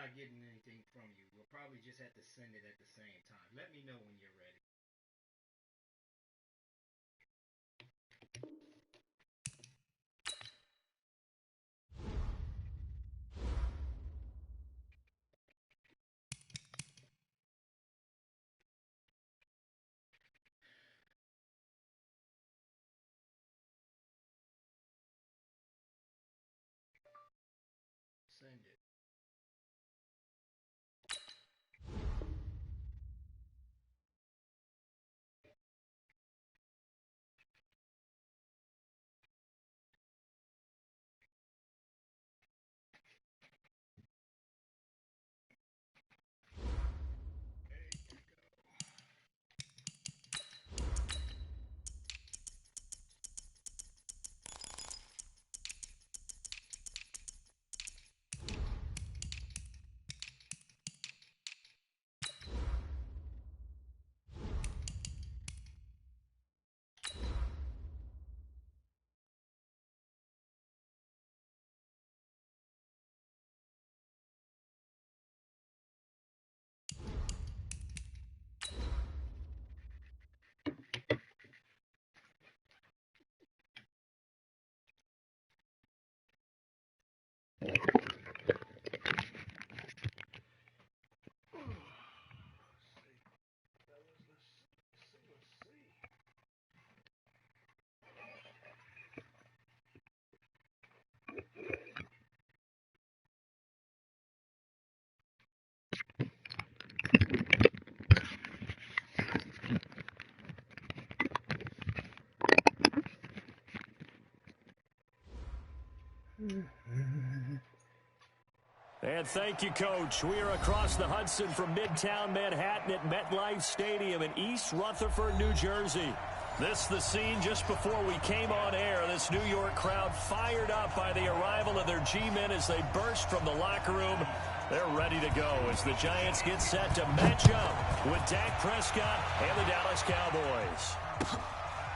not getting anything from you. We'll probably just have to send it at the same time. Let me know when you're ready. Send it. And thank you, Coach. We are across the Hudson from Midtown Manhattan at MetLife Stadium in East Rutherford, New Jersey. This is the scene just before we came on air. This New York crowd fired up by the arrival of their G-men as they burst from the locker room. They're ready to go as the Giants get set to match up with Dak Prescott and the Dallas Cowboys.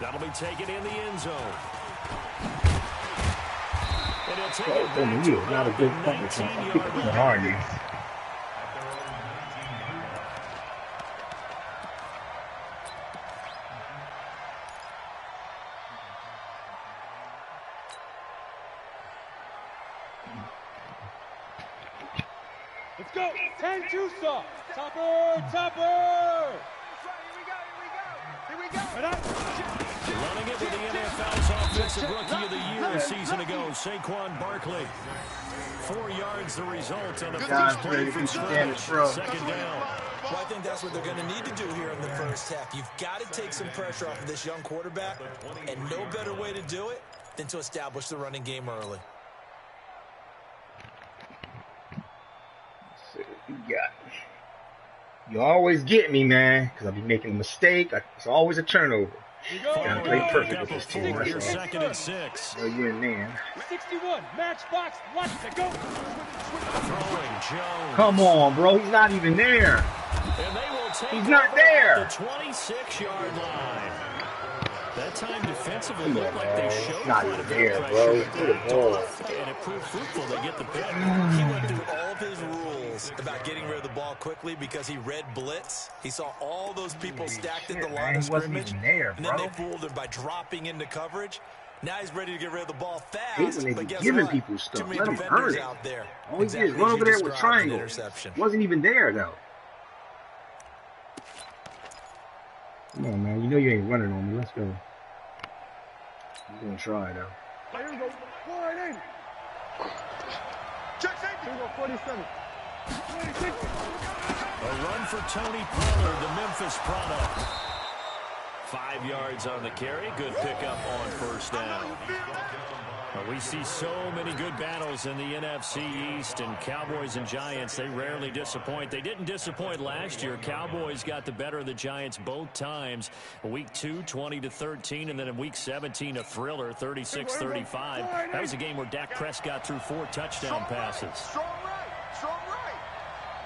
That'll be taken in the end zone. And he'll take it back to not a good point. Are you? Let's go. 10-2 stop. Topper. Here we go. Running it with the NFL's Offensive Rookie of the Year a season ago, Saquon Barkley. 4 yards the result on the first play from scrimmage. Second down. Well, I think that's what they're going to need to do here in the first half. You've got to take some pressure off of this young quarterback, and no better way to do it than to establish the running game early. Let's see what we got. You always get me, man, because I'll be making a mistake. It's always a turnover. Gotta play perfect with this team. Your second and 6. No, you're in there. 61, matchbox, watch it go. Throwing Jones. Come on, bro. He's not even there. And they will take He's not there. The 26-yard line. That time defensively looked like they showed not quite a even bit there, of bro. pressure. Good ball. And it proved fruitful. They get the pick. He went through all of his rules about getting rid of the ball quickly because he read blitz. He saw all those people stacked in the line of scrimmage, and then they fooled him by dropping into coverage. Now he's ready to get rid of the ball fast, but guess giving what? people stuff. Too many Let him earn defenders it. out there. All he did is run over there with triangle. Wasn't even there, though. Come on, man. You know you ain't running on me. Let's go. I'm going to try, though. Here we go. 480. Check safety. Here we go. 47. 46. A run for Tony Pollard, the Memphis product. 5 yards on the carry. Good pickup on first down. We see so many good battles in the NFC East, and Cowboys and Giants, they rarely disappoint. They didn't disappoint last year. Cowboys got the better of the Giants both times. Week 2, 20-13, and then in Week 17, a thriller, 36-35. That was a game where Dak Prescott threw 4 touchdown passes. Strong right.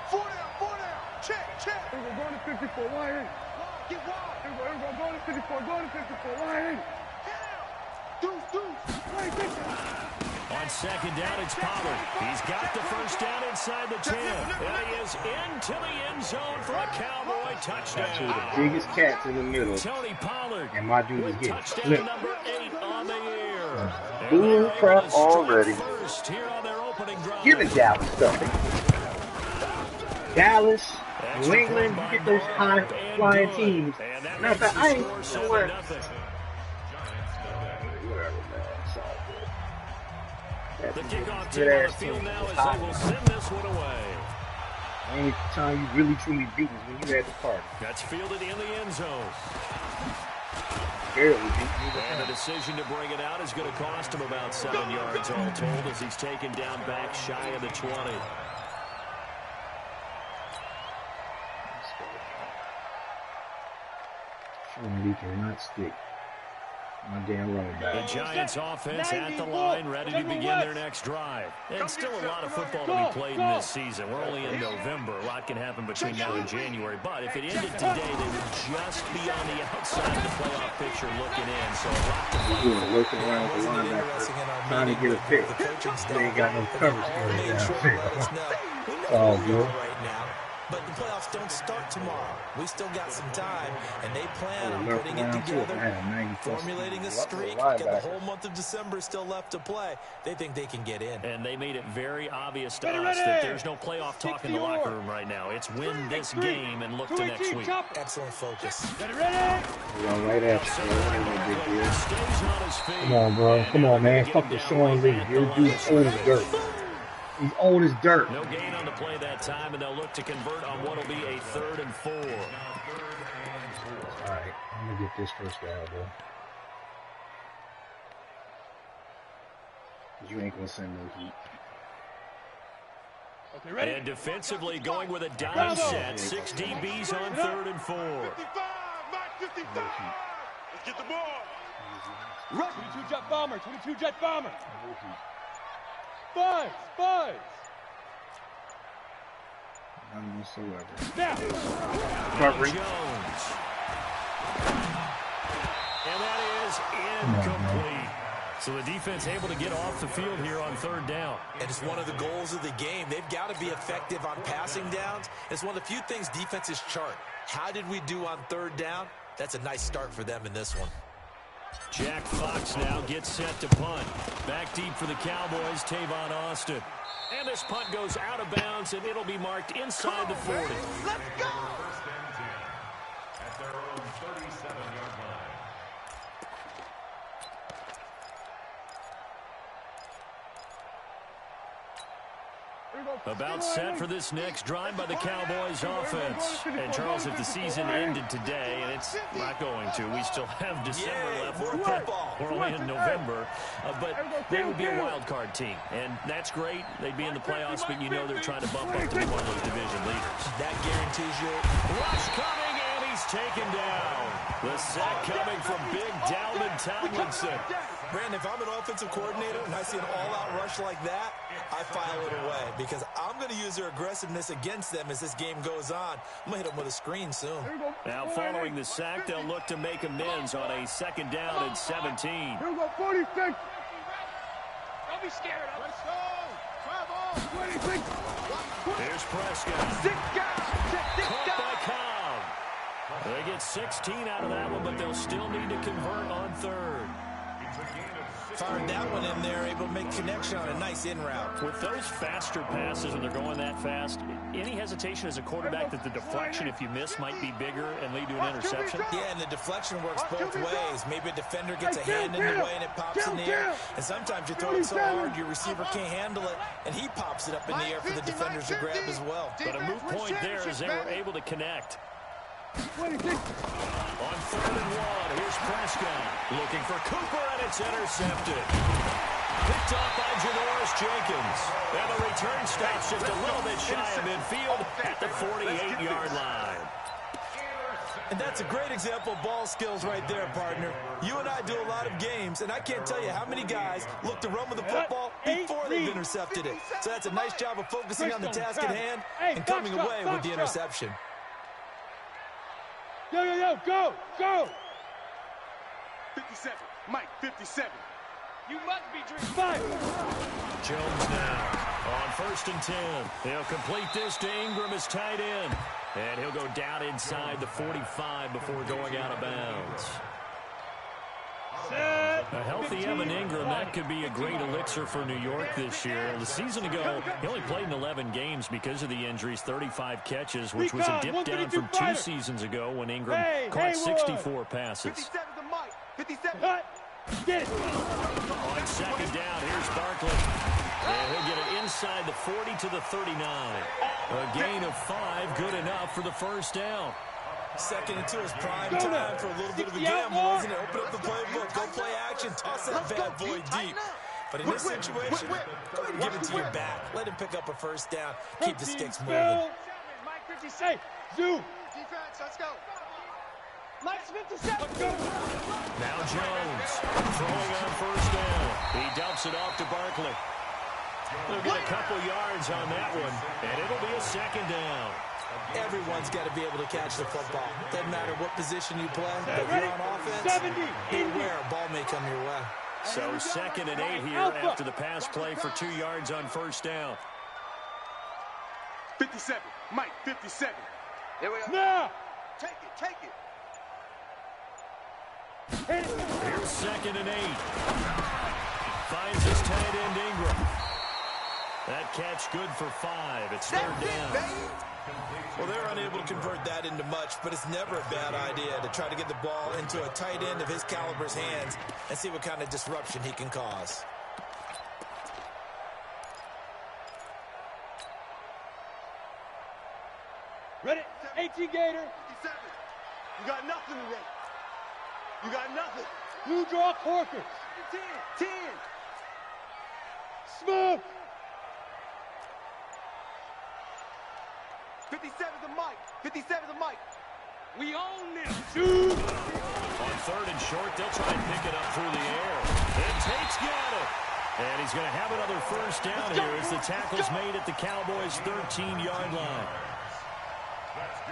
4 down. Check. We're going to 54. Wide in. Get wide. Here we go. Going to 54. Wide in. On on second down, it's Pollard. He's got the first down inside the 10. And he is into the end zone for a Cowboy touchdown. That's two of the biggest cats in the middle. Tony Pollard. And my dude is getting touchdown flipped. number 8 on the year. Bull crap already. Here on their opening drive. Give it Dallas stuff. Dallas, New England, you get those high-flying teams. Matter of fact, I ain't somewhere. The kickoff team on the field now as they will send this one away. The only time you really truly beat is when you had the party. That's fielded in the end zone. Barely beat you. And the decision to bring it out is going to cost him about 7 yards all told as he's taken down back shy of the 20. He cannot stick. My damn running back. The Giants offense at the line, ready to begin their next drive. And still a lot of football to be played in this season. We're only in November. A lot can happen between now and January. But if it ended today, they would just be on the outside of the playoff picture looking in. So a lot to play for. Looking around with the linebacker, trying to get a pick. They ain't got no coverage for it downfield. Oh, good. Right now. But the playoffs don't start tomorrow. We still got some time, and they plan on putting it together, formulating a streak. Got the whole month of December still left to play. They think they can get in. And they made it very obvious to us that there's no playoff talk in the locker room right now. It's win this game and look to next week. Excellent focus. Right after. Come on, bro. Come on, man. Fuck with Sean Lee. Your dude's old as dirt. He's old as dirt. No gain on the play that time, and they'll look to convert on what will be a 3rd and 4. All right, I'm going to get this first down, bro. You ain't going to send no heat. Okay, ready? And defensively going with a dime set. 6 DBs on 3rd and 4. 55. Let's get the ball. Run. 22 jet bomber. 22 jet bomber. Five. None whatsoever. Now. Covering. Jones. And that is incomplete. So the defense able to get off the field here on 3rd down. And it's one of the goals of the game. They've got to be effective on passing downs. It's one of the few things defenses chart. How did we do on 3rd down? That's a nice start for them in this one. Jack Fox now gets set to punt. Back deep for the Cowboys, Tavon Austin. And this punt goes out of bounds, and it'll be marked inside the 40. Let's go. At their own 37-yard line. About set for this next drive by the Cowboys offense. And Charles, if the season ended today, and it's not going to, we still have December left. We're only in November. But they would be a wild card team. And that's great. They'd be in the playoffs, but you know they're trying to bump up to be one of those division leaders. That guarantees you. Rush coming, and he's taken down. The sack coming from Big Dalvin Tomlinson. Brandon, if I'm an offensive coordinator and I see an all-out rush like that, I file it away because I'm going to use their aggressiveness against them as this game goes on. I'm going to hit them with a screen soon. Now following the sack, they'll look to make amends on a 2nd down and 17. Here we go, 46. Don't be scared. Let's go. Travel. 26. Here's Prescott. 6 guys. Caught by Cobb. They get 16 out of that one, but they'll still need to convert on 3rd. Fired that one in there, able to make connection on a nice in route. With those faster passes and they're going that fast, any hesitation as a quarterback that the deflection, if you miss, might be bigger and lead to an interception? Yeah, and the deflection works both ways. Maybe a defender gets a hand in the way and it pops in the air. And sometimes you throw it so hard your receiver can't handle it, and he pops it up in the air for the defenders to grab as well. But a moot point there as they were able to connect. 26. On 3rd and 1, here's Prescott. Looking for Cooper, and it's intercepted. Picked off by Janoris Jenkins. And the return stops just a little bit shy of midfield at the 48-yard line. And that's a great example of ball skills right there, partner. You and I do a lot of games, and I can't tell you how many guys look to run with the football before they've intercepted it. So that's a nice job of focusing on the task at hand and coming away with the interception. Yo, go! 57, Mike, 57. You must be drinking. 5. Jones now on 1st and 10. He'll complete this to Ingram as tight end. And he'll go down inside the 45 before going out of bounds. A healthy Evan Ingram, that could be a great elixir for New York this year. The season ago, he only played in 11 games because of the injuries, 35 catches, which was a dip down from 2 seasons ago when Ingram caught 64 passes. 57 to Mike. 57. Get it. On 2nd down, here's Barkley. And he'll get it inside the 40 to the 39. A gain of 5, good enough for the 1st down. 2nd and 2 is prime time for a little bit of a gamble, isn't it? Open up the playbook, go play action, toss that bad boy deep. But in this situation, go ahead and give it to your back. Let him pick up a 1st down. Keep the sticks moving. Mike 57. Zoom. Defense, let's go. Mike's 57. Let's go. Now Jones throwing on 1st down. He dumps it off to Barkley. He'll get a couple yards on that one, and it'll be a 2nd down. Everyone's got to be able to catch the football. Doesn't matter what position you play, but if you're on offense, beware, a ball may come your way. So 2nd and 8 here after the pass play for 2 yards on 1st down. 57. Mike, 57. Here we go. Now. Take it. Here's 2nd and 8. Finds his tight end Ingram. That catch good for 5. It's 3rd down. Well, they're unable to convert that into much, but it's never a bad idea to try to get the ball into a tight end of his caliber's hands and see what kind of disruption he can cause. Ready? 18 Gator. 57. You got nothing today. You got nothing. You draw Corkers. 10. Smooth. 57 to Mike. 57 to Mike. We own this. Shoot. On 3rd and short, they'll try and pick it up through the air. And Tate's got it. And he's going to have another 1st down here as the tackle's made at the Cowboys' 13-yard line.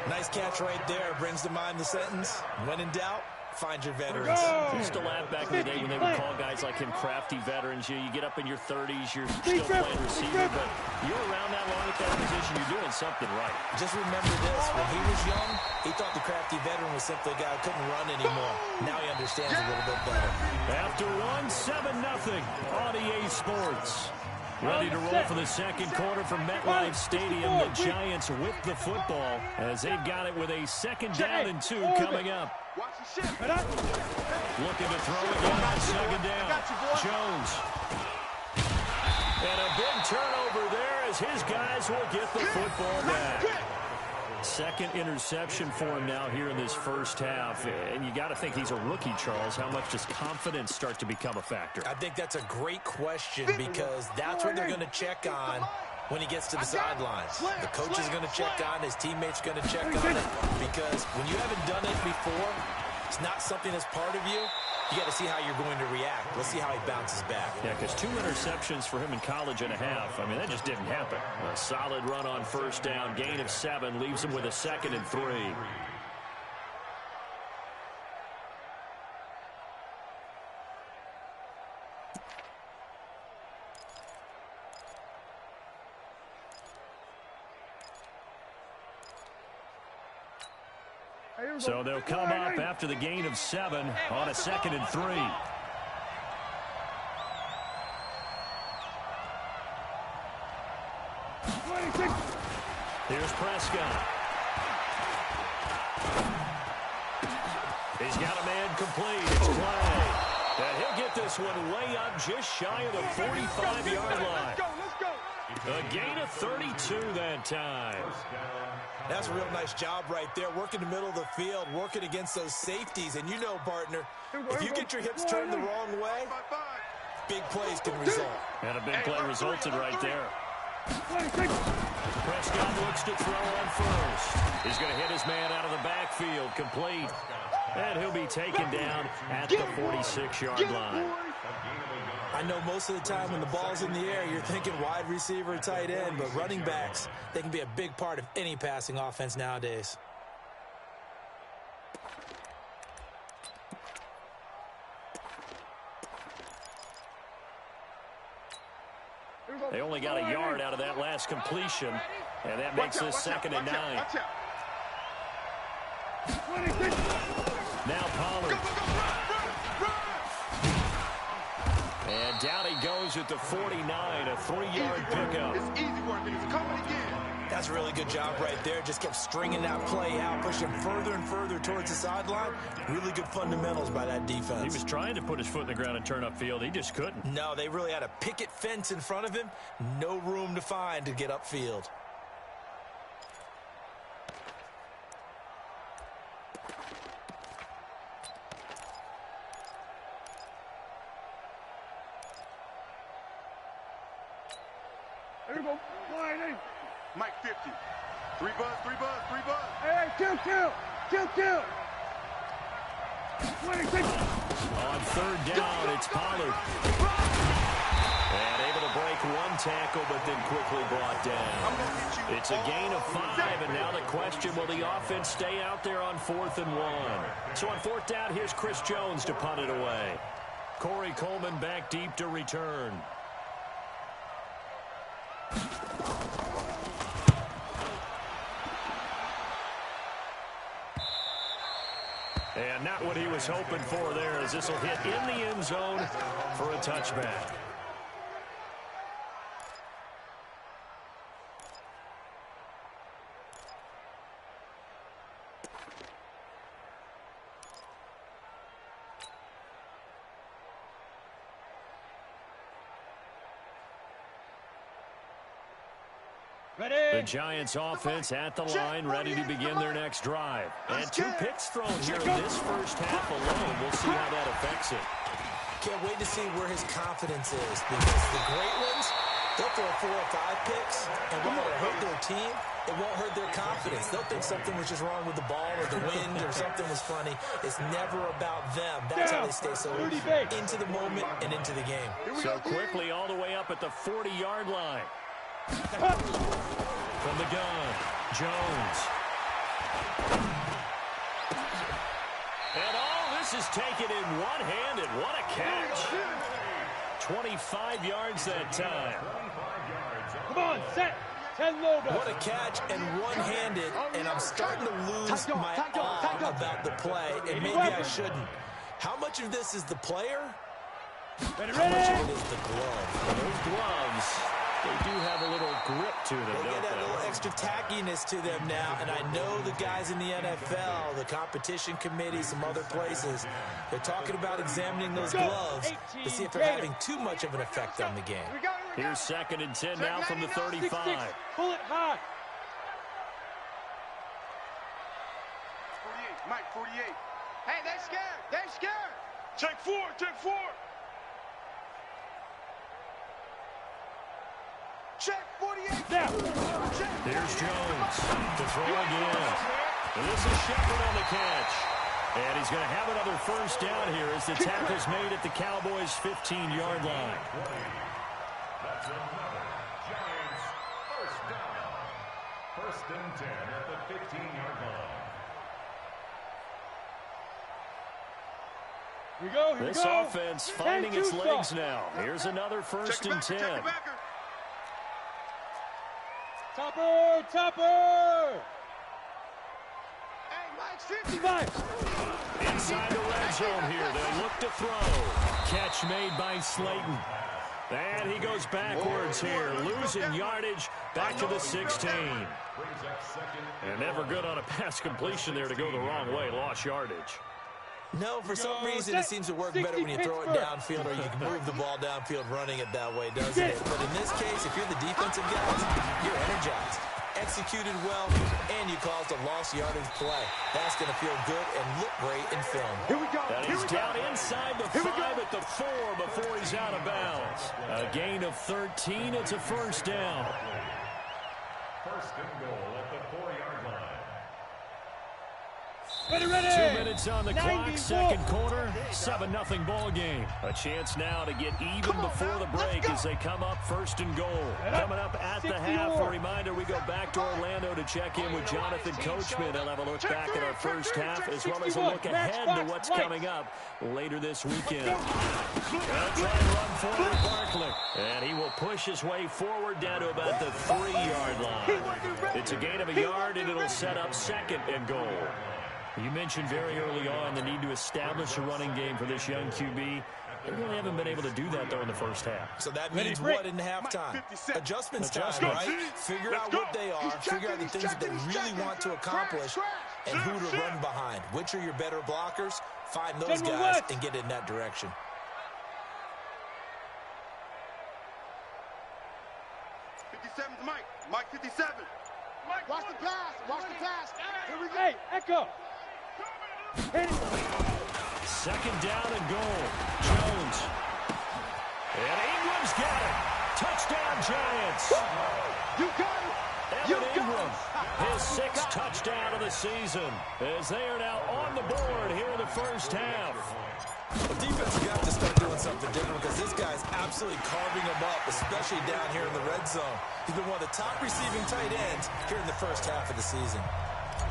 Nice catch right there. Brings to mind the sentence, when in doubt, find your veterans. Used to laugh back in the day when they would call guys like him crafty veterans. You get up in your 30s, you're still playing receiver, but you're around that long at that position, you're doing something right. Just remember this, when he was young, he thought the crafty veteran was simply a guy who couldn't run anymore. Now he understands a little bit better. After 7-0 on EA Sports. Ready to roll for the 2nd quarter from MetLife Stadium. The Giants with the football as they've got it with a 2nd down and 2 coming up. Looking to throw again on 2nd down. Jones. And a big turnover there as his guys will get the football back. 2nd interception for him now here in this 1st half. And you got to think he's a rookie, Charles. How much does confidence start to become a factor? I think that's a great question because that's what they're going to check on when he gets to the sidelines. The coach is going to check on, his teammates going to check on it, because when you haven't done it before, it's not something that's part of you. You got to see how you're going to react. Let's see how he bounces back. Yeah, because 2 interceptions for him in college and a half. I mean, that just didn't happen. A solid run on 1st down. Gain of 7 leaves him with a 2nd and 3. So they'll come up after the gain of 7 on a 2nd and 3. Here's Prescott. He's got a man complete. It's Clay. And he'll get this one way up just shy of the 45-yard line. A gain of 32 that time. That's a real nice job right there. Working the middle of the field, working against those safeties. And you know, partner, if you get your hips turned the wrong way, big plays can result. And a big play resulted right there. Prescott looks to throw on 1st. He's going to hit his man out of the backfield, complete. And he'll be taken down at the 46-yard line. I know most of the time when the ball's in the air, you're thinking wide receiver, tight end, but running backs, they can be a big part of any passing offense nowadays. only got a yard out of that last completion, and that makes this 2nd and 9. Now Pollard. And down he goes at the 49, a 3-yard pickup. It's easy work, and it's coming again. That's a really good job right there. Just kept stringing that play out, pushing further and further towards the sideline. Really good fundamentals by that defense. He was trying to put his foot in the ground and turn upfield. He just couldn't. No, they really had a picket fence in front of him. No room to find to get upfield. There you go. Mike 50. 3 buzz, 3 buzz, 3 buzz. Hey, kill. 26. On 3rd down, it's Pollard. And able to break 1 tackle, but then quickly brought down. It's a gain of 5, and now the question, will the offense stay out there on 4th and 1? So on 4th down, here's Chris Jones to punt it away. Corey Coleman back deep to return. And not what he was hoping for there, as this will hit in the end zone for a touchback. The Giants offense at the line, ready to begin their next drive. And 2 picks thrown here in this first half alone. We'll see how that affects it. Can't wait to see where his confidence is, because the great ones, they'll throw 4 or 5 picks, and while it'll hurt their team, it won't hurt their confidence. They'll think something was just wrong with the ball or the wind or something was funny. It's never about them. That's how they stay so into the moment and into the game. So quickly all the way up at the 40-yard line. From the gun, Jones. And all this is taken in one-handed. What a catch. 25 yards that time. Come on, set. 10 low. What a catch, and one-handed, and I'm starting to lose my awe about the play, and maybe I shouldn't. How much of this is the player? How much of it is the glove? Those gloves, they do have a little grip to them, They don't get that they? little extra tackiness to them now, and I know the guys in the NFL, the competition committee, some other places, they're talking about examining those gloves to see if they're having too much of an effect on the game. Here's 2nd and 10 now from the 35. Pull it high. 48, Mike, 48. Hey, they're scared. They're scared. Check 4, check 4. Check 48. Now. Here's Jones to throw again. And this is Shepard on the catch. And he's going to have another first down here as the tackle's made at the Cowboys' 15-yard line. That's another Giants first down. 1st and 10 at the 15-yard line. Here we go, here This we go. offense finding its legs now. Here's another 1st and 10. Topper, Topper. Hey, Mike's 55. Inside the red zone here. They'll look to throw. Catch made by Slayton. And he goes backwards here, losing yardage back to the 16. And never good on a pass completion there to go the wrong way. Lost yardage. No, for some reason it seems to work better when you throw it downfield, or you can move the ball downfield running it that way, doesn't it? But in this case, if you're the defensive guys, you're energized, executed well, and you caused a lost yardage play. That's going to feel good and look great in film. Here we go. And he's down inside the 5 at the 4 before he's out of bounds. A gain of 13. It's a first down. 1st and goal at the 4-yard line. Ready, ready. 2 minutes on the clock, second quarter, 7-0 ball game. A chance now to get even before the break as they come up first and goal. Coming up at the half, a reminder, we go back to Orlando to check in with Jonathan Coachman. He'll have a look back at our first half as well as a look ahead to what's coming up later this weekend. They'll try and run forward Barkley, and he will push his way forward down to about the 3-yard line. It's a gain of a yard, and it'll set up second and goal. You mentioned very early on the need to establish a running game for this young QB. They really haven't been able to do that, though, in the first half. So that means what in halftime? Adjustments time, right? Figure out what they are, figure out the things that they really want to accomplish, and who to run behind. Which are your better blockers? Find those guys and get in that direction. Mike 57. Watch the pass. Watch the pass. Here we go. Hey, Echo. Second down and goal. Jones. And Ingram's got it. Touchdown, Giants. You got it. Evan Ingram, his 6th touchdown of the season, as they are now on the board here in the first half. The defense has got to start doing something different because this guy's absolutely carving them up, especially down here in the red zone. He's been one of the top receiving tight ends here in the first half of the season.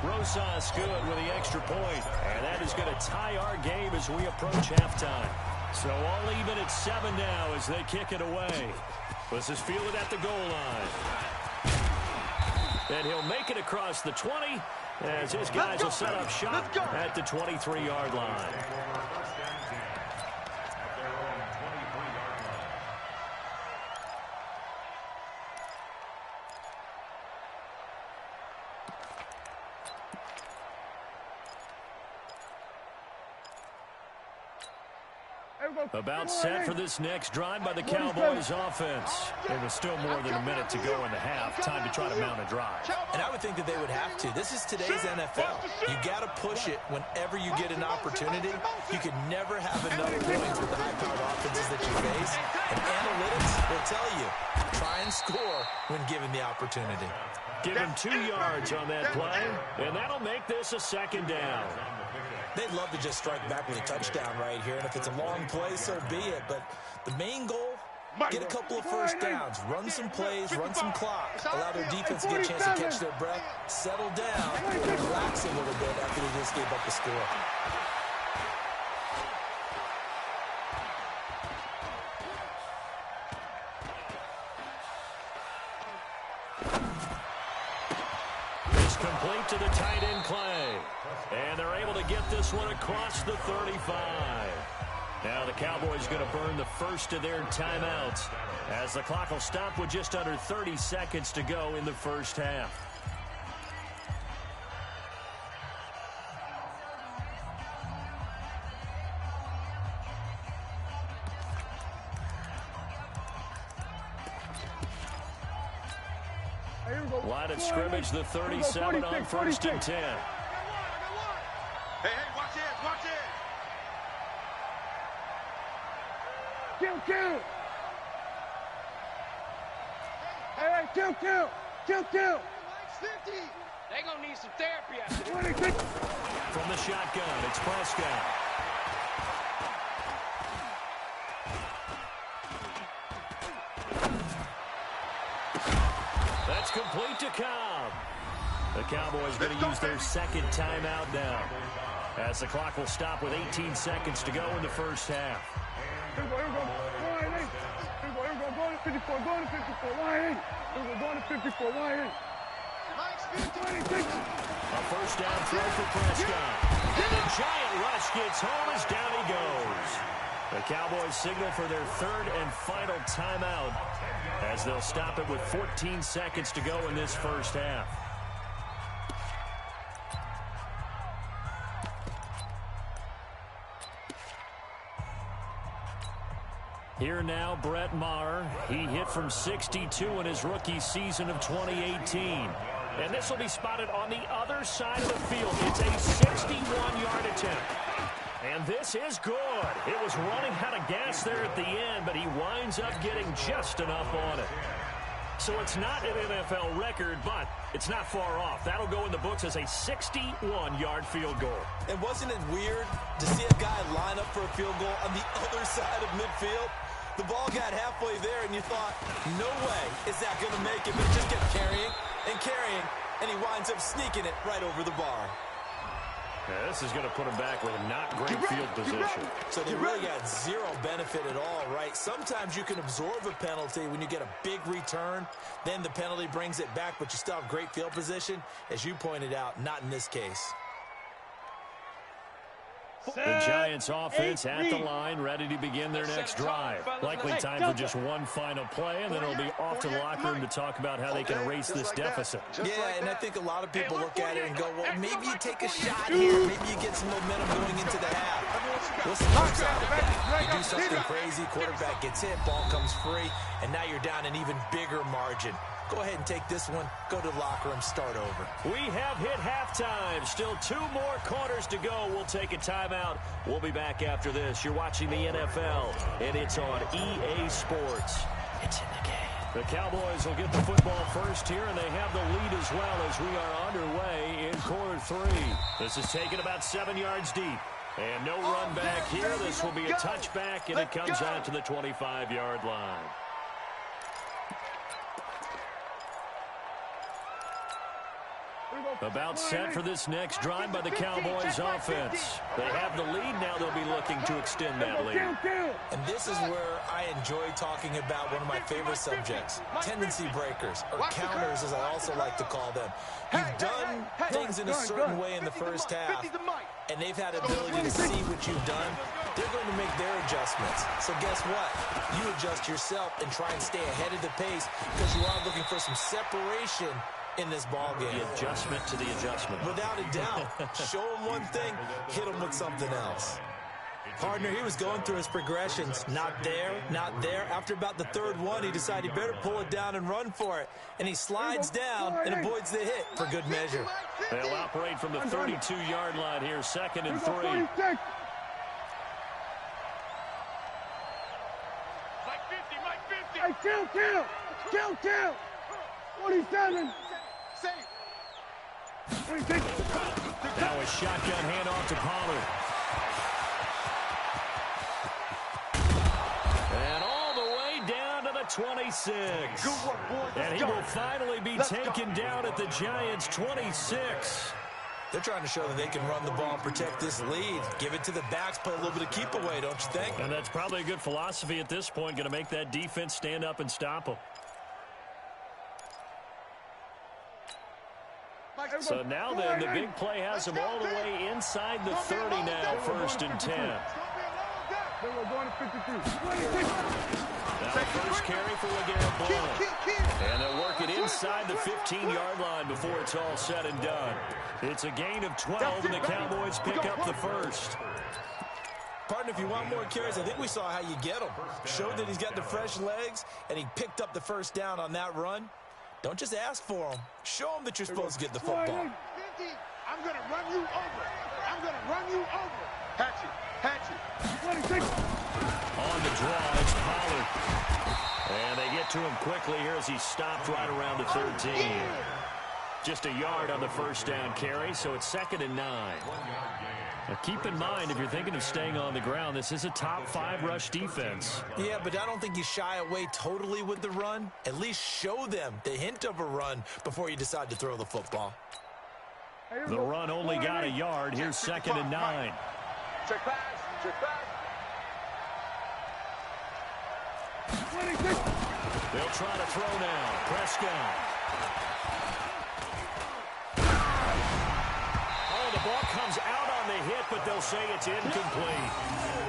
Rosas good with the extra point, and that is going to tie our game as we approach halftime. So all even at 7 now as they kick it away. This is fielded at the goal line. And he'll make it across the 20 as his guys will set up shop at the 23-yard line. About set for this next drive by the Cowboys offense. There was still more than a minute to go in the half. Time to try to mount a drive. And I would think that they would have to. This is today's NFL. You got to push it whenever you get an opportunity. You can never have enough points with the high-powered offenses that you face. And analytics will tell you, try and score when given the opportunity. Give him 2 yards on that play, and that'll make this a second down. They'd love to just strike back with a touchdown right here, and if it's a long play, so be it. But the main goal, get a couple of first downs, run some plays, run some clock, allow their defense to get a chance to catch their breath, settle down, and relax a little bit after they just gave up the score. It's complete to the tight end Clay. And they're able to get this one across the 35. Now the Cowboys going to burn the first of their timeouts as the clock will stop with just under 30 seconds to go in the first half. Line of scrimmage, the 37 on 1st and 10. Hey, watch it, watch it. Kill. Hey, kill. 50. They gonna need some therapy after this. From the shotgun, it's Prescott. That's complete to Cobb. The Cowboys going to use their second timeout now, as the clock will stop with 18 seconds to go in the first half. Here we go. Go to 54. Go to 54. Line. Go to 54. Line. A first down throw for Prescott. And the giant rush gets home as down he goes. The Cowboys signal for their third and final timeout as they'll stop it with 14 seconds to go in this first half. Here now, Brett Maher. He hit from 62 in his rookie season of 2018. And this will be spotted on the other side of the field. It's a 61-yard attempt. And this is good. It was running out of gas there at the end, but he winds up getting just enough on it. So it's not an NFL record, but it's not far off. That'll go in the books as a 61-yard field goal. And wasn't it weird to see a guy line up for a field goal on the other side of midfield? The ball got halfway there, and you thought, no way is that going to make it. But it just kept carrying and carrying, and he winds up sneaking it right over the bar. Yeah, this is going to put him back with not great field position. So they really got zero benefit at all, right? Sometimes you can absorb a penalty when you get a big return. Then the penalty brings it back, but you still have great field position. As you pointed out, not in this case. The Giants offense at the line, ready to begin their next drive. Likely time for just one final play, and then it'll be off to the locker room to talk about how they can erase this deficit. Yeah, and I think a lot of people look at it and go, well, maybe you take a shot here. Maybe you get some momentum going into the half. What's the flip side of that? You do something crazy, quarterback gets hit, ball comes free, and now you're down an even bigger margin. Go ahead and take this one, go to the locker room, start over. We have hit halftime. Still 2 more quarters to go. We'll take a timeout. We'll be back after this. You're watching the NFL, and it's on EA Sports. It's in the game. The Cowboys will get the football first here, and they have the lead as well as we are underway in quarter 3. This is taken about 7 yards deep. And no run back here. This will be a touchback, and it comes out to the 25-yard line. About set for this next drive by the Cowboys offense. They have the lead. Now they'll be looking to extend that lead. And this is where I enjoy talking about one of my favorite subjects, tendency breakers, or counters as I also like to call them. You've done things in a certain way in the first half, and they've had ability to see what you've done. They're going to make their adjustments. So guess what? You adjust yourself and try and stay ahead of the pace because you are looking for some separation in this ball game. The adjustment to the adjustment. Without a doubt. Show him one thing, hit him with something else. Partner, he was going through his progressions. Not there, not there. After about the third one, he decided he better pull it down and run for it. And he slides down and avoids the hit for good measure. They'll operate from the 32-yard line here, 2nd and 3. Mike 50, Mike 50. Hey, kill. 47. Now a shotgun handoff to Pollard. And all the way down to the 26. And he will finally be taken down at the Giants' 26. They're trying to show that they can run the ball and protect this lead. Give it to the backs, play a little bit of keep away, don't you think? And that's probably a good philosophy at this point, going to make that defense stand up and stop them. So now then, the big play has him all the way inside the 30 now, 1st and 10. Now the first carry for LeGarrette Blount. And they'll work it inside the 15-yard line before it's all said and done. It's a gain of 12, and the Cowboys pick up the first. Partner, if you want more carries, I think we saw how you get him. Showed that he's got the fresh legs, and he picked up the first down on that run. Don't just ask for him. Show him that you're supposed to get the football. 50, I'm going to run you over. Hatch it. 26. On the draw, it's Pollard. And they get to him quickly here as he stopped right around the 13. Just a yard on the first down carry, so it's 2nd and 9. Now keep in mind, if you're thinking of staying on the ground, this is a top 5 rush defense. Yeah, but I don't think you shy away totally with the run. At least show them the hint of a run before you decide to throw the football. The run only got a yard. Here's 2nd and 9. Check back. They'll try to throw now. Prescott. Oh, the ball comes out on the hit, but they'll say it's incomplete.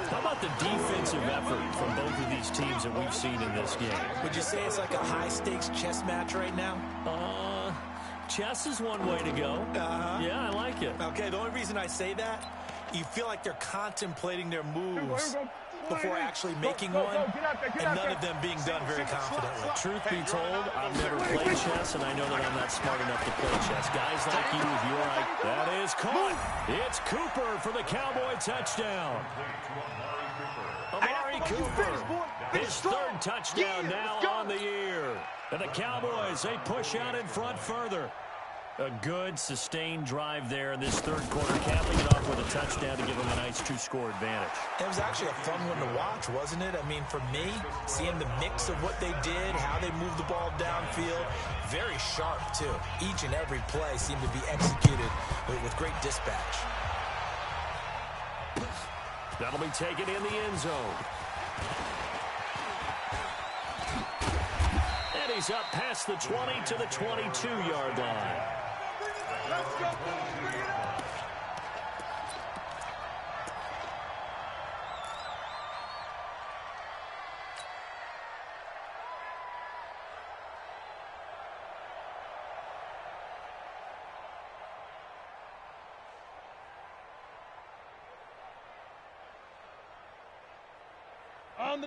How about the defensive effort from both of these teams that we've seen in this game? Would you say it's like a high-stakes chess match right now? Chess is one way to go. Yeah, I like it. Okay, the only reason I say that, you feel like they're contemplating their moves before actually making one, and none of them being done very confidently. Truth be told, I've never played chess, and I know that I'm not smart enough to play chess. Guys like you, if you're like, that is caught. It's Cooper for the Cowboy touchdown. Amari Cooper. His third touchdown now on the year. And the Cowboys, they push out in front further. A good, sustained drive there in this third quarter, capping it off with a touchdown to give them a nice 2-score advantage. It was actually a fun one to watch, wasn't it? I mean, for me, seeing the mix of what they did, how they moved the ball downfield, very sharp, too. Each and every play seemed to be executed with great dispatch. That'll be taken in the end zone. And he's up past the 20 to the 22-yard line. Let's go, boys. Bring it up.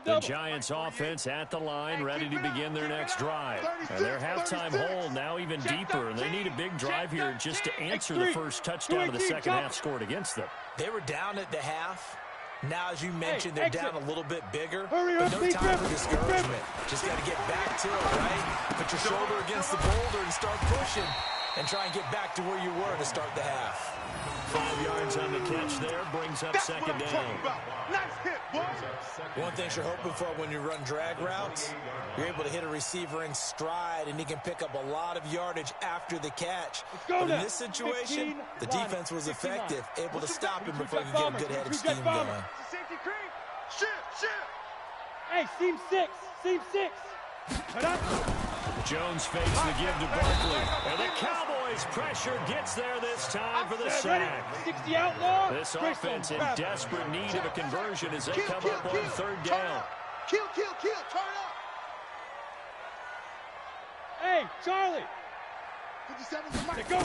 The Giants offense at the line, ready to begin their next drive. And their halftime hole now even deeper, and they need a big drive here just to answer the first touchdown of the second half scored against them. They were down at the half. Now, as you mentioned, they're down a little bit bigger, but no time for discouragement. Just got to get back to it, right? Put your shoulder against the boulder and start pushing, and try and get back to where you were to start the half. 5 yards on the catch there, brings up second down. Nice hit, boy. One thing you're hoping for when you run drag routes, you're able to hit a receiver in stride, and he can pick up a lot of yardage after the catch. But in this situation, the defense was effective, able to stop him before he could get a good headed scheme going. Safety creep. Shift. Hey, seam 6. Seam 6. Put up. Jones fakes the give to Barkley. And the Cowboys pressure gets there this time for the sack. 60 outlaw. This offense in desperate need of a conversion as they come up on third down. Kill. Turn up. Hey, Charlie. 57 to Mike. Go.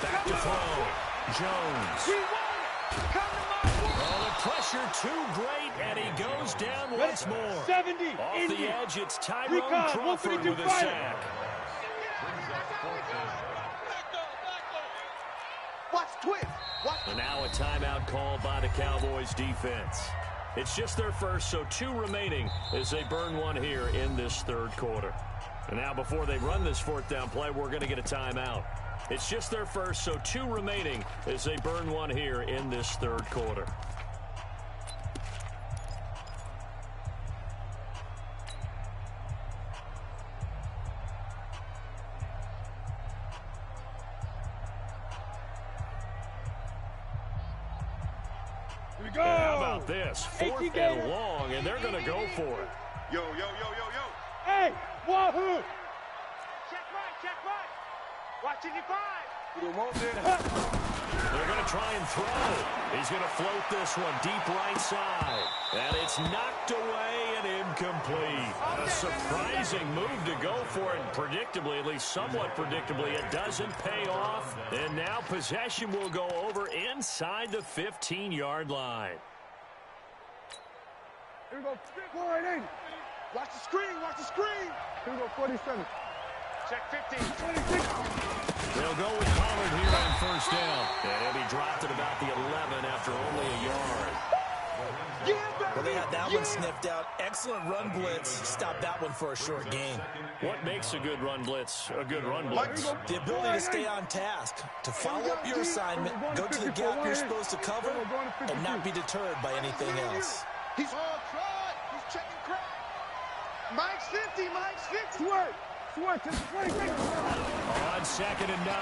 Back to throw. Jones. We won it. Come to my world. Oh, the pressure too great, and he goes down once more. 70. Off the edge, it's Tyrone Crawford with a sack. Watch twist. And now a timeout called by the Cowboys defense. It's just their first, so 2 remaining as they burn one here in this third quarter. And now before they run this fourth down play, we're going to get a timeout. It's just their first, so 2 remaining as they burn one here in this third quarter. Go. How about this? 4th and long, and they're going to go for it. Yo. Hey, wahoo. Check right. Watch 85. You won't do They're going to try and throw. He's going to float this one deep right side. And it's knocked away and incomplete. A surprising move to go for it. Predictably, at least somewhat predictably, it doesn't pay off. And now possession will go over inside the 15-yard line. Here we go. Slide in. Watch the screen. Here we go, 47. Check 15. 26. They'll go with Pollard here on first down. And he dropped at about the 11 after only a yard. Well, they had that one sniffed out. Excellent run blitz. Stopped that one for a short gain. What makes a good run blitz a good run blitz? The ability to stay on task, to follow up your assignment, go to the gap you're supposed to cover, and not be deterred by anything else. He's on try. He's checking crack. Mike's 50. Sweat to the 26. On 2nd and 9,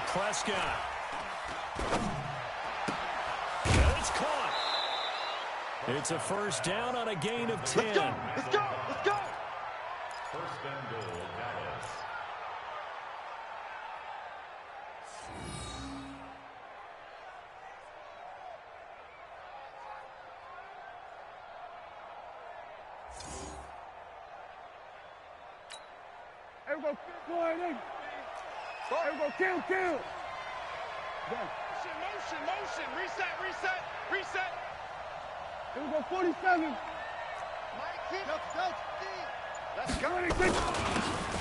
Prescott. And it's caught. It's a first down on a gain of 10. Let's go. First and goal, Dallas. Here we go. Slide in. Here we go. Kill. Motion. Reset. Here we go. 47. Mike 50. Let's go. 26.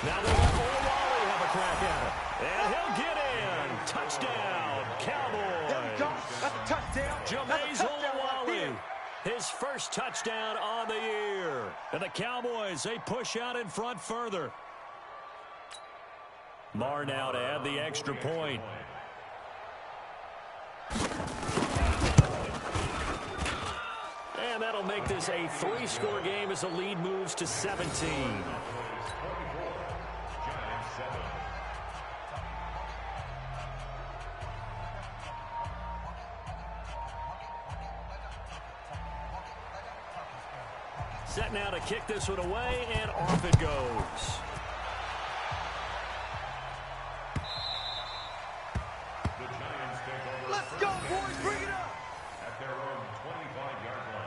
Now they'll let Olawale have a crack at it. And he'll get in. Touchdown, Cowboys. There we go. That's a touchdown. Jameis Olawale. His first touchdown on the year. And the Cowboys, they push out in front further. Marr now to add the extra point. And that'll make this a 3-score game as the lead moves to 17. Set now to kick this one away, and off it goes. Let's go, boys. Bring it up. At their own 25-yard line.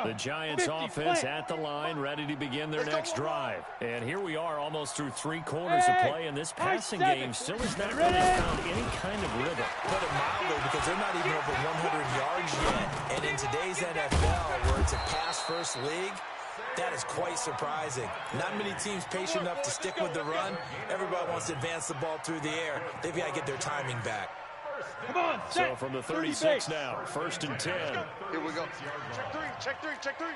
The Giants offense at the line, ready to begin their next drive. And here we are almost through 3 quarters of play, and this passing game still has not really found any kind of rhythm. Put it mildly, because they're not even over 100 yards yet. And in today's NFL, where it's a pass-first league, that is quite surprising. Not many teams patient enough to stick with the run. Everybody wants to advance the ball through the air. They've got to get their timing back. Come on, so from the 36 now, 1st and 10. Here we go. Check 3, check 3, check 3.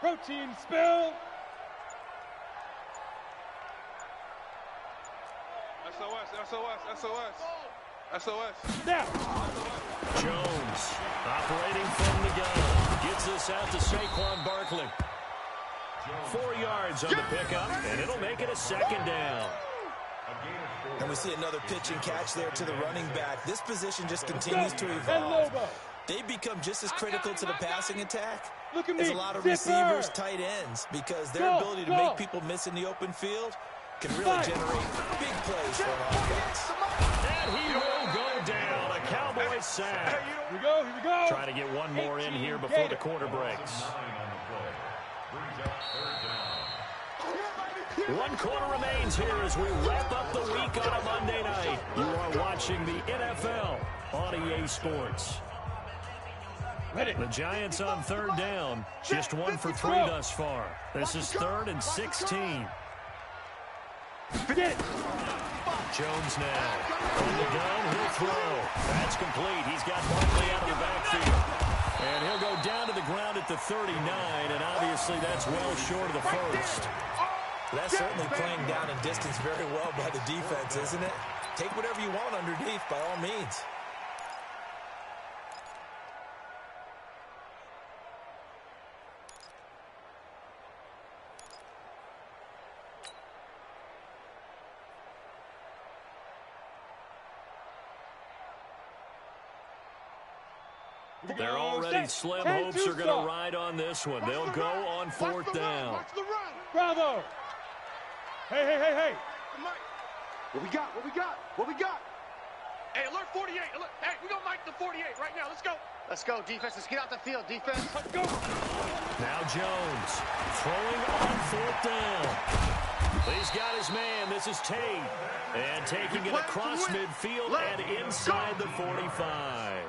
Protein spill. SOS, SOS, SOS. SOS. Now. Jones operating from the gun. Gets this out to Saquon Barkley. 4 yards on the pickup, and it'll make it a 2nd down. And we see another pitch and catch there to the running back. This position just continues to evolve. They become just as critical to the passing attack as a lot of receivers, tight ends, because their ability to make people miss in the open field can really generate big plays for an offense. And he will go down. A Cowboy sack. Here we go, here we go. Trying to get one more in here before the quarter breaks. 1 quarter remains here as we wrap up the week on a Monday night. You are watching the NFL on EA Sports. The Giants on 3rd down. Just 1 for 3 thus far. This is 3rd and 16. Jones now. On the gun, he'll throw. That's complete. He's got Barkley out of the backfield. And he'll go down to the ground at the 39, and obviously that's well short of the first. That's certainly playing down in distance very well by the defense, isn't it? Take whatever you want underneath, by all means. They're already slim hopes are going to ride on this one. They'll go on 4th down. Bravo. Hey. What we got? What we got? What we got? Hey, alert 48. Alert. Hey, we gonna mic the 48 right now. Let's go. Let's go, defense. Let's get out the field, defense. Let's go. Now Jones throwing on 4th down. He's got his man. This is Tate. And taking it across midfield and inside the 45.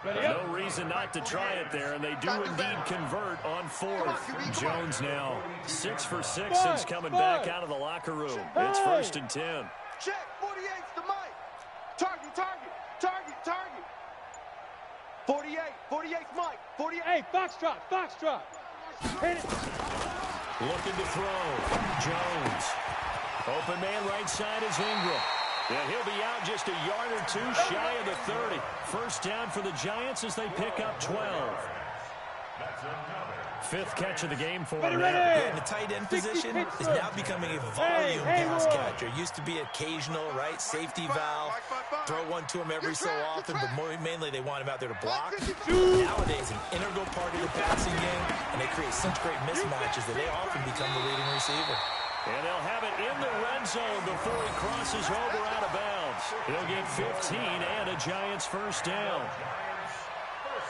No reason not to try it there, and they do indeed convert on 4th. Jones now 6 for 6 since coming back out of the locker room. It's 1st and 10. Check, 48's the mic. Target. 48's Mike. 48. Hey, foxtrot. Hit it. Looking to throw. Jones. Open man right side is Ingram. And he'll be out just a yard or 2 shy of the 30. 1st down for the Giants as they pick up 12. 5th catch of the game for him. And the tight end position is now becoming a volume pass catcher. Used to be occasional, right? Safety valve. Throw one to him every so often, but mainly they want him out there to block. Nowadays, an integral part of the passing game, and they create such great mismatches that they often become the leading receiver. And they'll have it in the red zone before he crosses over out of bounds. He'll get 15 and a Giants 1st down.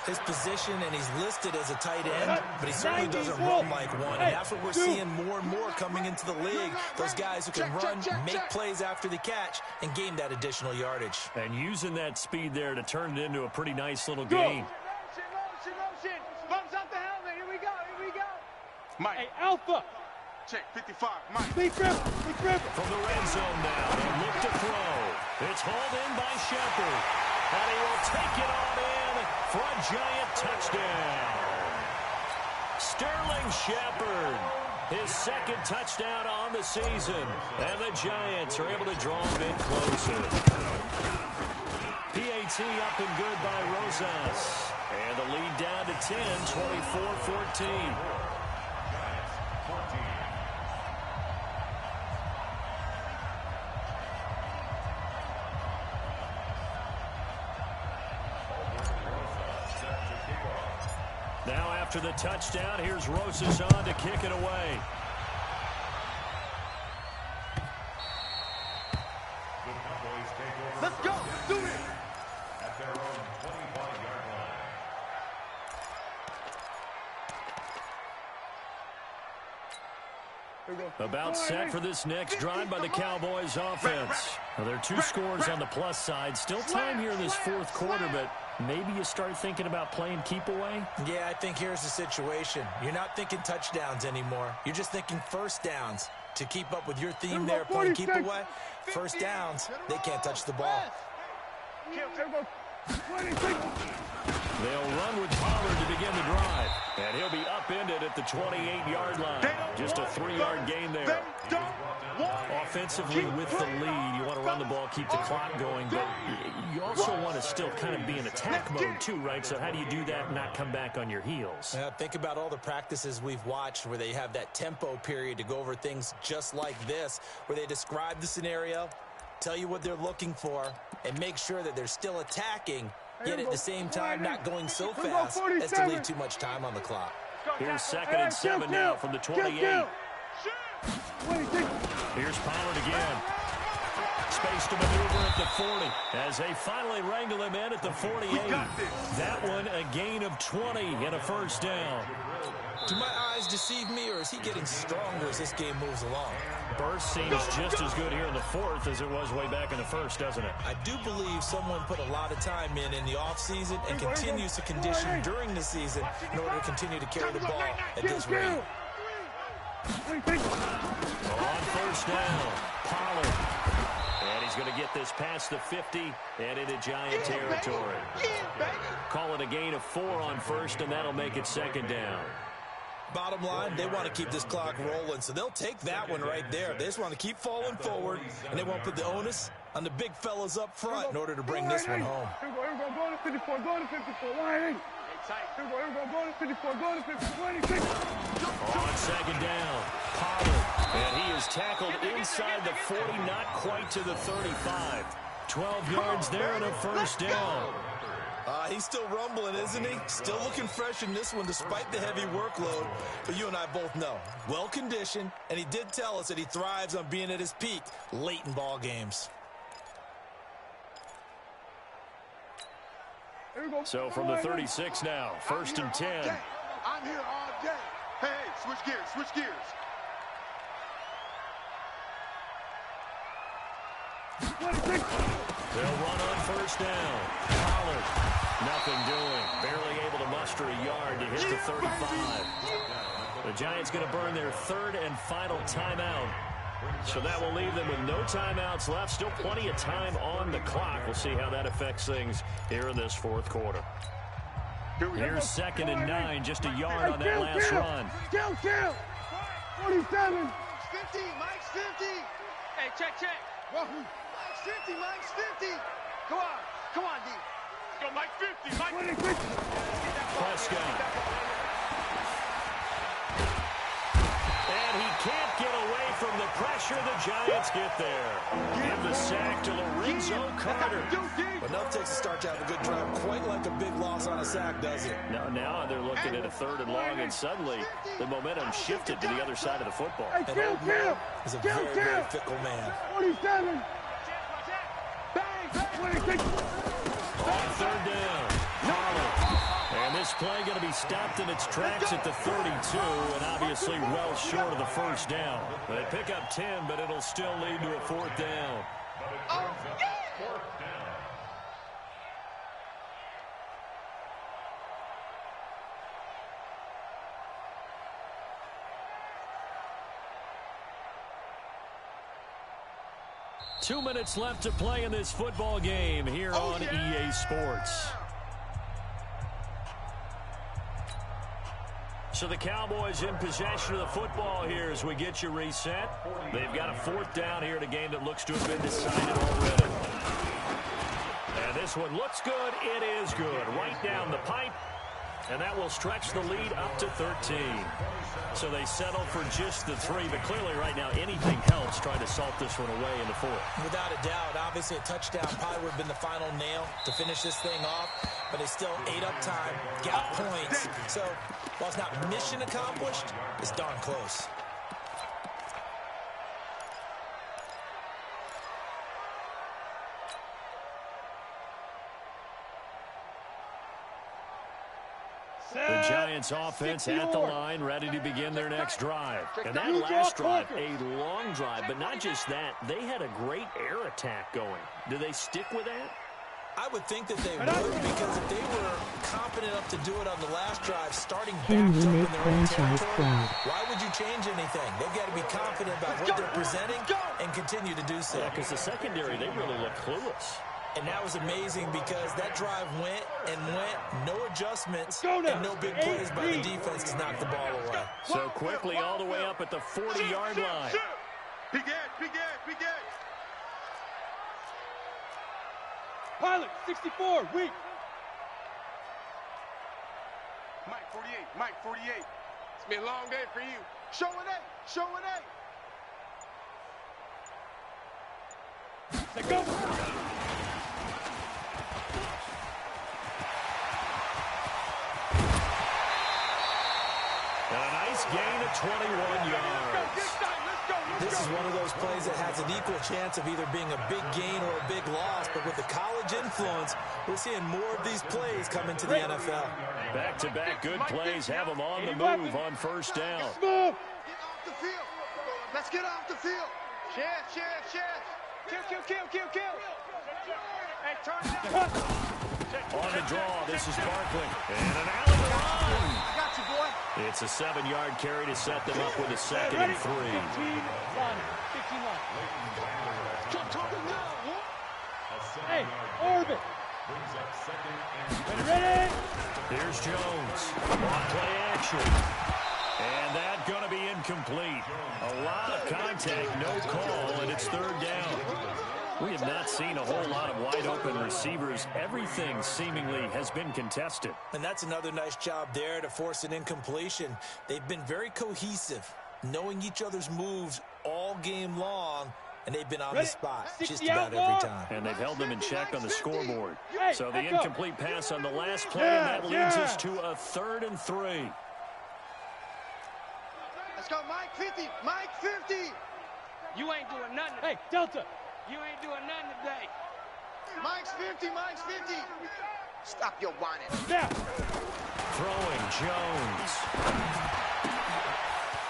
his position, and he's listed as a tight end, but he certainly doesn't run like one, and that's what we're seeing more and more coming into the league. Those guys who can run, make plays after the catch, and gain that additional yardage. And using that speed there to turn it into a pretty nice little gain. Motion. Bumps up the helmet. Here we go. Mike. Hey, Alpha. Check 55. Mike. Big grip. From the red zone now, they look to throw. It's hauled in by Shepard. And he will take it on in for a giant touchdown. Sterling Shepard, his second touchdown on the season. And the Giants are able to draw a bit closer. PAT up and good by Rosas. And the lead down to 10, 24-14. Now after the touchdown, here's Rosas on to kick it away. Let's go. Do it. At their own 25-yard line. About set for this next drive by the Cowboys offense. Well, there are two scores on the plus side. Still time here in this fourth quarter, but maybe you start thinking about playing keep away? Yeah, I think here's the situation. You're not thinking touchdowns anymore. You're just thinking first downs. To keep up with your theme there, playing keep away, first downs, they can't touch the ball. They'll run with Pollard to begin the drive. And he'll be upended at the 28-yard line. Just a 3-yard gain there. Offensively with the lead, you want to run the ball, keep the clock going, but you also want to still kind of be in attack mode too, right? So how do you do that and not come back on your heels? Think about all the practices we've watched where they have that tempo period to go over things just like this, where they describe the scenario, tell you what they're looking for, and make sure that they're still attacking, yet at the same time not going so fast as to leave too much time on the clock. Here's 2nd and 7 now from the 28. Here's Pollard again. Space to maneuver at the 40 as they finally wrangle him in at the 48. That one a gain of 20 and a first down. Do my eyes deceive me, or is he getting stronger as this game moves along? Burst seems just as good here in the fourth as it was way back in the first, doesn't it? I do believe someone put a lot of time in the offseason and continues to condition during the season in order to continue to carry the ball at this rate. On first down, Pollard. And he's going to get this past the 50 and into Giant territory. Call it a gain of 4 on first, and that'll make it 2nd down. Bottom line, they want to keep this clock rolling, so they'll take that one right there. They just want to keep falling forward, and they won't put the onus on the big fellas up front in order to bring this one home. Go to 54, go to 54, line. Go to 54, go to 54, On 2nd down, Pollard, and he is tackled inside the 40, not quite to the 35. 12 yards there and a first down. He's still rumbling, isn't he? Still looking fresh in this one despite the heavy workload. But you and I both know, well-conditioned, and he did tell us that he thrives on being at his peak late in ball games. So from the 36 now, 1st and 10. I'm here all day. Hey, switch gears, switch gears. They'll run on first down. Pollard, nothing doing. Barely able to muster a yard to hit the 35. The Giants going to burn their 3rd and final timeout. So that will leave them with no timeouts left. Still plenty of time on the clock. We'll see how that affects things here in this 4th quarter. Here's 2nd and 9, just a yard on that last run. Kill. 47. 50, Mike's 50. Hey, check. Mike's 50. Come on, D. Let's go, Mike 50, Mike 26. Prescott. And he can't get away from the pressure. The Giants get there. Give the sack to Lorenzo Carter. But enough takes to start to have a good drive. Quite like a big loss on a sack, does it? Now they're looking at a 3rd and long, and suddenly the momentum shifted to the other side of the football. And old man is a very, very fickle man. 47. Bang. 26. On 3rd down, Pollard. this play going to be stopped in its tracks at the 32, and obviously well short of the first down. They pick up 10, but it'll still lead to a fourth down. Oh, yeah! Fourth down. Two minutes left to play in this football game here on EA Sports. So the Cowboys in possession of the football here as we get you reset. They've got a fourth down here in a game that looks to have been decided already. And this one looks good. It is good. Right down the pipe. And that will stretch the lead up to 13. So they settle for just the 3. But clearly right now anything helps trying to salt this one away in the fourth. Without a doubt. Obviously a touchdown probably would have been the final nail to finish this thing off. But they still ate up time, got points. So while it's not mission accomplished, it's darn close. The Giants offense at the line, ready to begin their next drive. And that last drive, a long drive, but not just that. They had a great air attack going. Do they stick with that? I would think that they would, because if they were confident enough to do it on the last drive, starting back up in their own territory, why would you change anything? They've got to be confident about what they're presenting and continue to do so. Yeah, because the secondary, they really look clueless. And that was amazing because that drive went and went, no adjustments, and no big plays by the defense to knock the ball away. So quickly all the way up at the 40-yard line. Big edge. Pilot, 64, weak. Mike 48. It's been a long day for you. Show an A. Let go. And a nice gain of 21 yards. This is one of those plays that has an equal chance of either being a big gain or a big loss, but with the college influence, we're seeing more of these plays come into the NFL. Back-to-back good plays have them on the move on first down. Get off the field. Let's get off the field. Chance. Kill. Hey, turn it down. On the draw, this is Barkley. And an alley run. I got you, boy. It's a 7-yard carry to set them up with a 2nd and 3. 15 line. Hey, orbit. Ready? Here's Jones. On play action. And that going to be incomplete. A lot of contact, no call, and it's 3rd down. We have not seen a whole lot of wide-open receivers. Everything seemingly has been contested. And that's another nice job there to force an incompletion. They've been very cohesive, knowing each other's moves all game long, and they've been on the spot just about every time. And they've held them in check on the scoreboard. So the incomplete pass on the last play, and that leads us to a 3rd and 3. Let's go, Mike 50. Mike 50. You ain't doing nothing. Hey, Delta. You ain't doing nothing today. Mike's 50. Stop your whining. Now. Throwing Jones.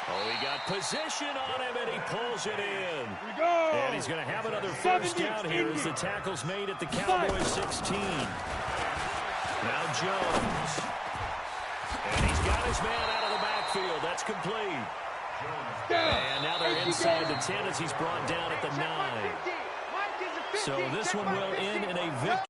Oh, he got position on him, and he pulls it in. Here we go. And he's going to have another first down here as the tackle's made at the Cowboys 16. Now Jones. And he's got his man out of the backfield. That's complete. And now they're inside the 10 as he's brought down at the 9. So this one will end in a victory.